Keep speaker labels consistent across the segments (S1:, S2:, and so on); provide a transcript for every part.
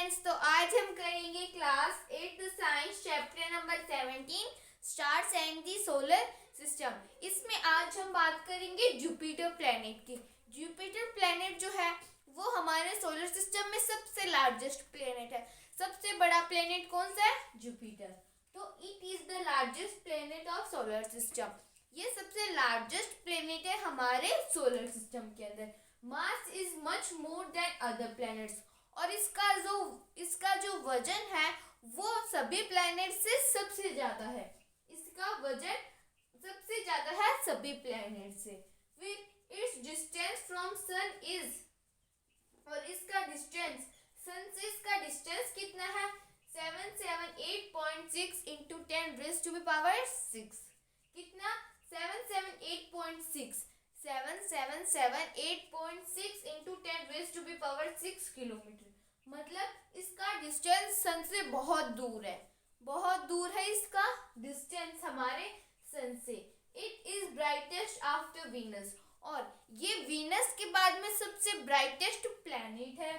S1: Friends, तो आज हम करेंगे class 8 science chapter number 17 stars and the solar system. इसमें आज हम बात करेंगे जुपिटर प्लैनेट की। जुपिटर प्लैनेट जो है वो हमारे सोलर सिस्टम में सबसे लार्जेस्ट प्लैनेट है। सबसे बड़ा प्लैनेट कौन सा है? जुपिटर। तो it is the largest planet of solar system. ये सबसे लार्जेस्ट प्लैनेट है हमारे सोलर सिस्टम के अंदर। Mass is much more than other planets, और इसका जो वजन है वो सभी प्लैनेट से सबसे ज्यादा है। इसका वजन सबसे ज्यादा है सभी प्लैनेट से। फिर its distance from sun is, और इसका डिस्टेंस सन से इसका डिस्टेंस कितना है? 778.6 into 10 raise to the power 6। कितना? 778.6 778.6 into 10 raise to the power 6 kilometre. मतलब इसका डिस्टेंस सन से बहुत दूर है। बहुत दूर है इसका डिस्टेंस हमारे सन से। It is brightest after Venus, और ये वीनस के बाद में सबसे ब्राइटेस्ट प्लैनेट है।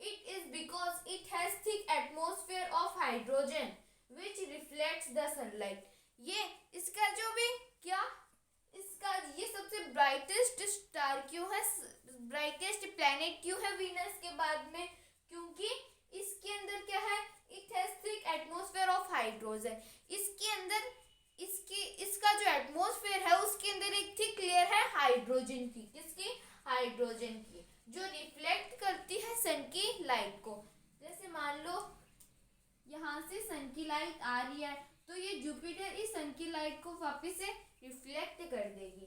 S1: It is because it has thick atmosphere of hydrogen which reflects the sunlight. ये इसका जो भी क्या इसका ये सबसे ब्राइटेस्ट स्टार क्यों है, ब्राइटेस्ट प्लैनेट क्यों है वीनस के बाद में? क्योंकि इसके अंदर क्या है? It has thick atmosphere of hydrogen. इसके अंदर इसका जो एटमॉस्फेयर है उसके अंदर एक थिक लेयर है हाइड्रोजन की। किसकी? हाइड्रोजन की, जो रिफ्लेक्ट करती है सन की लाइट को। जैसे मान लो यहाँ से सन की लाइट आ रही है तो ये जुपिटर इस सन की लाइट को वापस से रिफ्लेक्ट कर देगी।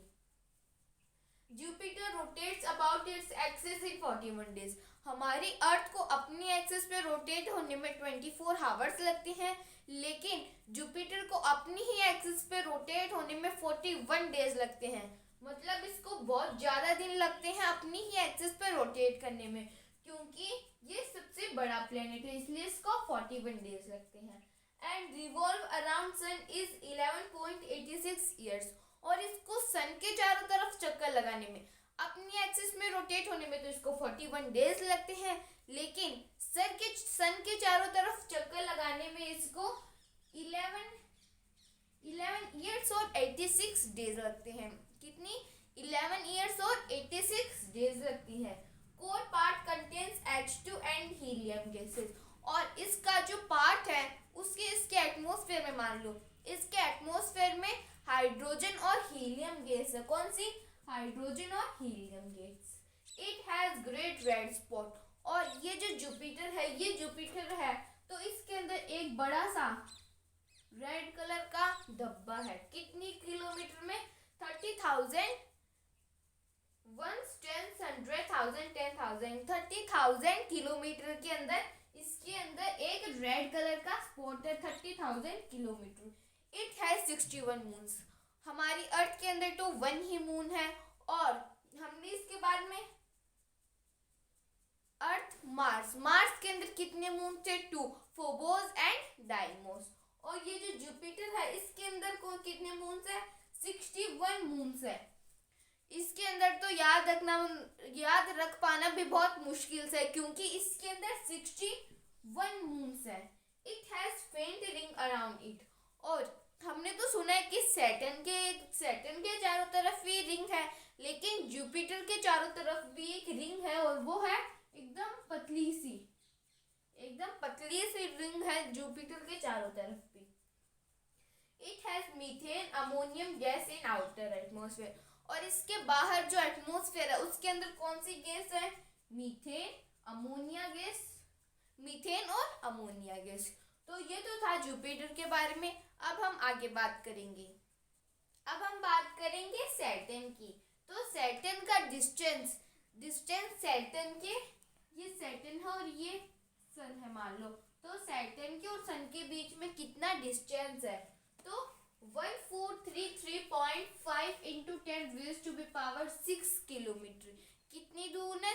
S1: Jupiter rotates about its axis in 41 days. हमारी अर्थ को अपनी एक्सिस पे रोटेट होने में 24 आवर्स लगते हैं, लेकिन जुपिटर को अपनी ही एक्सिस पे रोटेट होने में 41 डेज लगते हैं। मतलब इसको बहुत ज़्यादा दिन लगते हैं अपनी ही एक्सिस पे रोटेट करने में, क्योंकि ये सबसे बड़ा प्लेनेट है इसलिए इसको 41 डेज लगते हैं। And revolve around sun is 11.86 years, और इसको सन के चारों तरफ चक्कर लगाने में, अपनी एक्सिस में रोटेट होने में तो इसको 41 डेज लगते हैं, लेकिन सन के चारों तरफ चक्कर लगाने में इसको 11 ईयर्स और 86 डेज लगते हैं। कितनी? 11 ईयर्स और 86 डेज लगती है। Core part contains H2 and helium gases, और इसका जो पार्ट है इसके एटमॉस्फेयर में मान लो इसके एटमॉस्फेयर में हाइड्रोजन और हीलियम गैस है। कौन सी? हाइड्रोजन और helium gas. It has great red spot, और ये जो जुपिटर है तो इसके अंदर एक बड़ा सा रेड कलर का धब्बा है। कितनी किलोमीटर में? 30,000 30,000 किलोमीटर के अंदर इसके अंदर एक रेड कलर का स्पॉट है। 30,000 किलोमीटर। It has 61 moons. हमारी अर्थ के अंदर तो 1 ही मून है, और हमने इसके बाद में अर्थ मार्स के अंदर कितने मून थे? 2, फोबोस एंड डाइमोस। और ये जो जुपिटर है इसके अंदर कितने मून्स है? 61 मून्स है। इसके अंदर तो याद रख पाना भी बहुत मुश्किल से है, क्योंकि इसके अंदर 61 मून्स है। इट हैज फेंट रिंग अराउंड इट, और हमने तो सुना है कि सैटर्न के चारों तरफ भी रिंग है, लेकिन जुपिटर के चारों तरफ भी एक रिंग है, और वो है एकदम पतली सी रिंग है जुपिटर के चारों तरफ भी। It has methane ammonium gas in outer atmosphere, और इसके बाहर जो एटमॉस्फेयर है उसके अंदर कौन सी गैस है? मीथेन और अमोनिया गैस। तो ये तो था जुपिटर के बारे में। अब हम आगे बात करेंगे। सैटर्न की। तो सैटर्न का डिस्टेंस सैटर्न के, ये सैटर्न है और ये सन है मान लो, तो सैटर्न के और सन के बीच में कितना डिस्टेंस है? तो 1433.5 into 10 raise to the power 6 kilometre. कितनी दूर है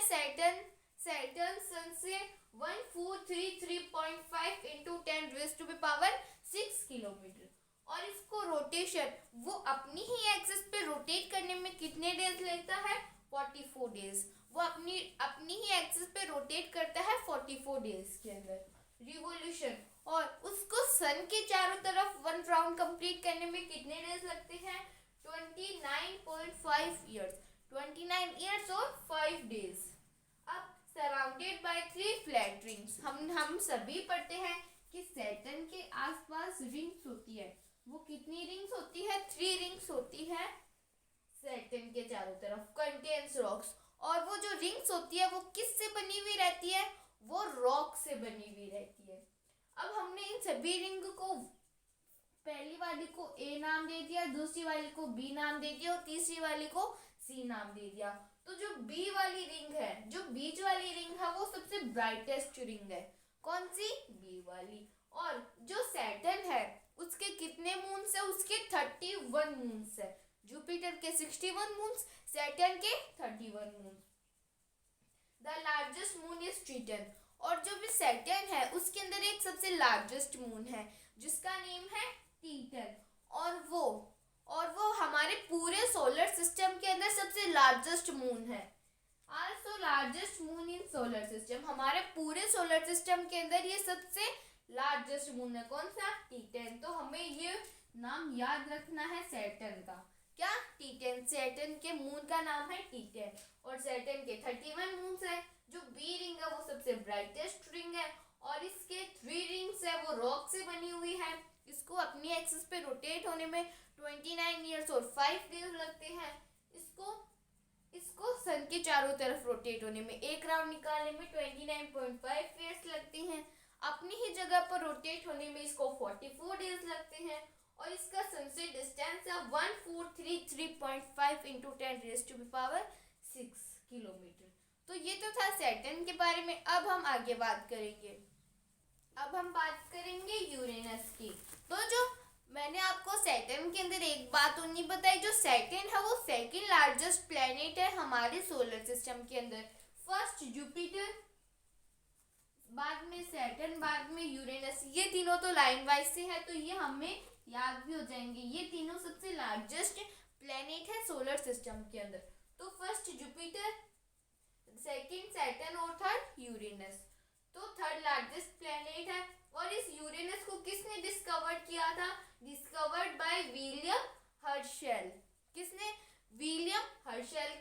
S1: सैटर्न सन से? 1433.5 into 10 raise to the power 6 kilometre. और इसको रोटेशन वो अपनी ही एक्सिस पे रोटेट करने में कितने डेज लगता है? 44 डेज। वो अपनी अपनी ही एक्सिस पे रोटेट करता है 44 डेज के अंदर रिवॉल्यूशन। और उसको सन के चारों तरफ वन राउंड कंप्लीट करने में कितने डेज लगते हैं? 29.5 ईयर्स। 29 ईयर्स और 5 डेज। अब सराउंडेड बाय 3 फ्लैट रिंग्स। हम सभी पढ़ते हैं कि सैटर्न के आसपास रिंग्स होती है। वो कितनी रिंग्स होती है? 3 रिंग्स होती है सैटर्न के चारों तरफ, कंटेन्स रॉक्स। और वो जो रिंग्स होती है वो किससे बनी हुई रहती है? वो रॉक से बनी हुई रहती है। अब हमने इन सभी रिंग को, पहली वाली को ए नाम दे दिया, दूसरी वाली को बी नाम दे दिया और तीसरी वाली को सी नाम दे दिया। तो जो बी वाली रिंग है, जो बीच वाली रिंग है, वो सबसे ब्राइटेस्ट रिंग है। कौन सी? बी वाली। और जो सैटर्न है उसके कितने मून्स है? उसके 31 मून्स है। जुपिटर के 61 मून्स, सैटर्न के 31 moons. The largest moon is Triton. और जो भी सैटर्न है उसके अंदर एक सबसे लार्जेस्ट मून है जिसका नेम है टीटन। और वो हमारे पूरे सोलर सिस्टम के अंदर सबसे लार्जेस्ट मून है। Also largest moon in solar system. हमारे पूरे सोलर सिस्टम के अंदर ये सबसे लार्जेस्ट मून है। कौन सा? टीटन। तो हमें ये नाम याद रखना है सैटर्न का। क्या? टीटन। सैटर्न के मून का नाम है टीटन। और सैटर्न के 31 मून्स है। जो बी रिंग है वो सबसे ब्राइटेस्ट रिंग है और इसके 3 रिंग्स है वो रॉक से बनी हुई है। इसको अपनी एक्सिस पे रोटेट होने में 29 ईयर्स और 5 डेज लगते हैं। इसको सन के चारों तरफ रोटेट होने में, एक राउंड निकालने में 29.5 ईयर्स लगती हैं। अपनी ही जगह पर रोटेट होने में इसको 44 डेज लगते हैं। और इसका सन से डिस्टेंस है 1433.5 इंटू 10⁻6 किलोमीटर। तो ये तो था सैटर्न के बारे में। अब हम आगे बात करेंगे। अब हम बात करेंगे यूरेनस की। तो जो मैंने आपको सैटर्न के अंदर एक बात और नहीं बताई, जो सैटर्न है वो सेकंड लार्जेस्ट प्लेनेट है हमारे सोलर सिस्टम के अंदर। फर्स्ट जुपिटर, बाद में सैटर्न, बाद में यूरेनस। ये तीनों तो लाइन वाइज से है तो ये हमें याद भी हो जाएंगे। ये तीनों सबसे लार्जेस्ट प्लेनेट है सोलर सिस्टम के अंदर। तो फर्स्ट जुपिटर, सेकंड सैटर्न और थर्ड यूरेनस। तो थर्ड लार्जेस्ट प्लेनेट है। और इस यूरेनस को किसने डिस्कवर किया था? Discovered by William Herschel. किसने? विलियम हर्शेल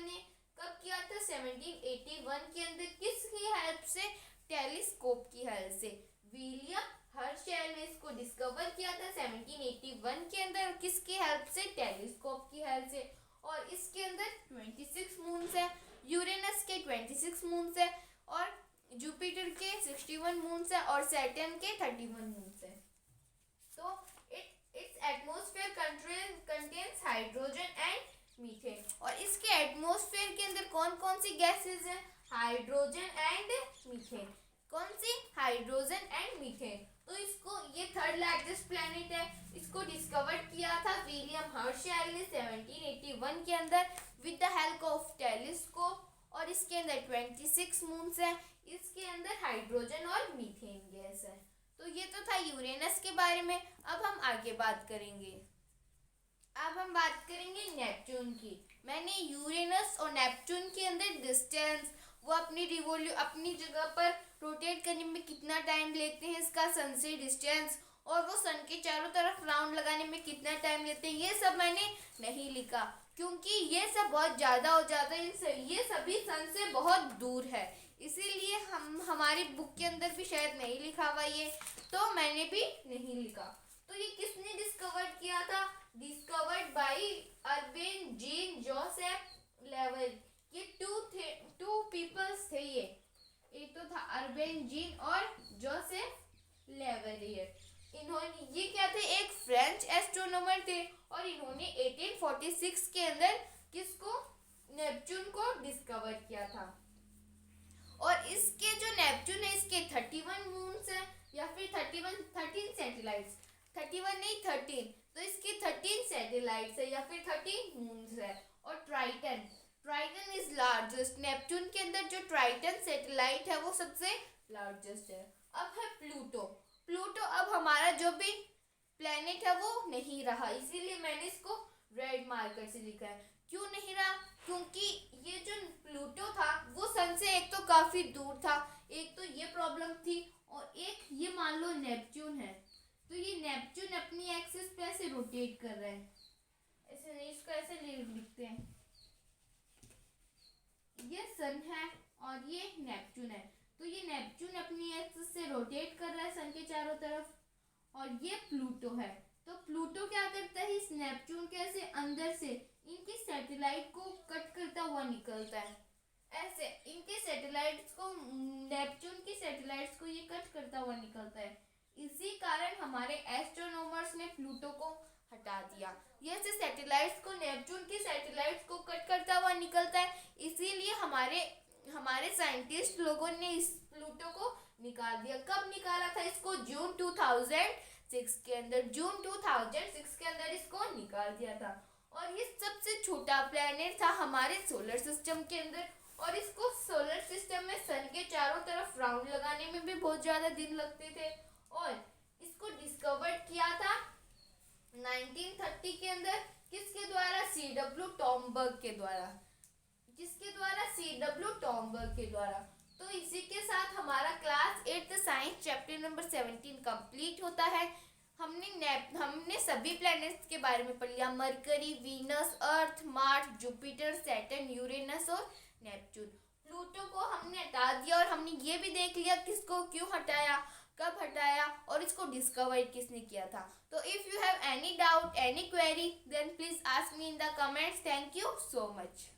S1: ने कब किया था? 1781 के अंदर। किसकी हेल्प से? टेलीस्कोप की हेल्प से। विलियम हर्शेल ने इसको डिस्कवर किया था 1781 के अंदर। किसकी हेल्प से? टेलीस्कोप की हेल्प से। और इसके अंदर 26 मून्स है। यूरेनस के 26 मून्स है और जुपिटर के 61 मून्स है और सैटर्न के 31 मून्स है। तो it's atmosphere contains hydrogen and methane. और इसके एटमॉस्फेयर के अंदर कौन कौन सी गैसेस हैं? Hydrogen and methane. कौन सी? Hydrogen and methane. तो इसको, ये थर्ड लार्जेस्ट प्लैनेट है। इसको डिस्कवर किया था विलियम हर्शेल ने 1781 के अंदर with the help of telescope. और इसके अंदर 26 मून्स है। इसके अंदर हाइड्रोजन और मीथेन गैस है। तो ये तो था यूरेनस के बारे में। अब हम आगे बात करेंगे। अब हम बात करेंगे नेपच्यून की। मैंने यूरेनस और नेपच्यून के अंदर डिस्टेंस, वो अपनी जगह पर रोटेट करने में कितना टाइम लेते हैं, इसका सन से डिस्टेंस, और वो सन के चारों तरफ राउंड लगाने में कितना टाइम लेते हैं, ये सब मैंने नहीं लिखा क्योंकि ये सब बहुत ज़्यादा हो जाता है। ये सभी सन से बहुत दूर है, इसीलिए हमारी बुक के अंदर भी शायद नहीं लिखा हुआ ये, तो मैंने भी नहीं लिखा। तो ये किसने डिस्कवर किया था? Discovered by urbane gene Joseph लेवर। ये टू पीपल्स थे। ये एक तो था अर्बेन जीन और जोसेफ लेवरियर। इन्होंने, ये क्या थे? एक फ्रेंच एस्ट्रोनॉमर थे और इन्होंने 1846 के अंदर किसको? नेपच्यून को डिस्कवर किया था। और इसके जो नेपच्यून है इसके 31 मून्स है या फिर 13 सैटेलाइट्स, 31 नहीं 13, तो इसके 13 सैटेलाइट्स है या फिर 13 मून्स है। और ट्राइटन इज लार्जेस्ट। नेपच्यून के अंदर जो ट्राइटन सैटेलाइट है वो सबसे लार्जेस्ट है। अब है प्लूटो अब हमारा जो भी प्लेनेट है वो नहीं रहा, इसीलिए मैंने इसको रेड मार्कर से लिखा है। क्यों नहीं रहा? क्योंकि ये जो प्लूटो था वो सन से एक तो काफी दूर था, एक तो ये प्रॉब्लम थी, और एक ये मान लो नेपच्यून है, तो ये नेपच्यून अपनी एक्सिस पे ऐसे रोटेट कर रहा है, ऐसे नहीं, इसको ऐसे लिखते हैं, ये सन है और ये नेपच्यून है, तो ये नेपच्यून अपनी एक्सिस से रोटेट कर रहा है सन के चारों तरफ, और ये प्लूटो है, तो प्लूटो क्या करता है, इस नेपच्यून के ऐसे अंदर से इनकी सैटेलाइट को कट करता हुआ निकलता है, ऐसे इनके सैटेलाइट्स को, नेपच्यून की सैटेलाइट्स को ये कट करता हुआ निकलता है। इसी कारण हमारे एस्ट्रोनॉमर्स ने प्लूटो को हटा दिया। ये से सैटेलाइट्स को, नेपच्यून की सैटेलाइट्स को कट करता हुआ निकलता है, इसीलिए हमारे साइंटिस्ट लोगों ने इस प्लूटो को निकाल दिया। कब निकाला था इसको? जून 2006 के अंदर, जून 2006 के अंदर इसको निकाल दिया था। और ये सबसे छोटा प्लेनेट था हमारे सोलर सिस्टम के अंदर, और इसको सोलर सिस्टम में सन के चारों तरफ राउंड लगाने में भी बहुत ज़्यादा दिन लगते थे। और इसको डिस्कवर किया था 1930 के अंदर, किसके द्वारा? C.W. टॉमबर्ग के द्वारा। जिसके द्वारा? C.W. टॉमबर्ग के द्वारा। तो इसी के साथ हमारा class 8 science chapter number 17 complete होता है। हमने सभी प्लैनेट्स के बारे में पढ़ लिया, मरकरी, वीनस, अर्थ, मार्स, जुपिटर, सैटर्न, यूरेनस और नेपच्यून। प्लूटो को हमने हटा दिया, और हमने ये भी देख लिया किसको क्यों हटाया, कब हटाया, और इसको डिस्कवर किसने किया था। तो if you have any doubt, any query, then please ask me in the comments. Thank you so much.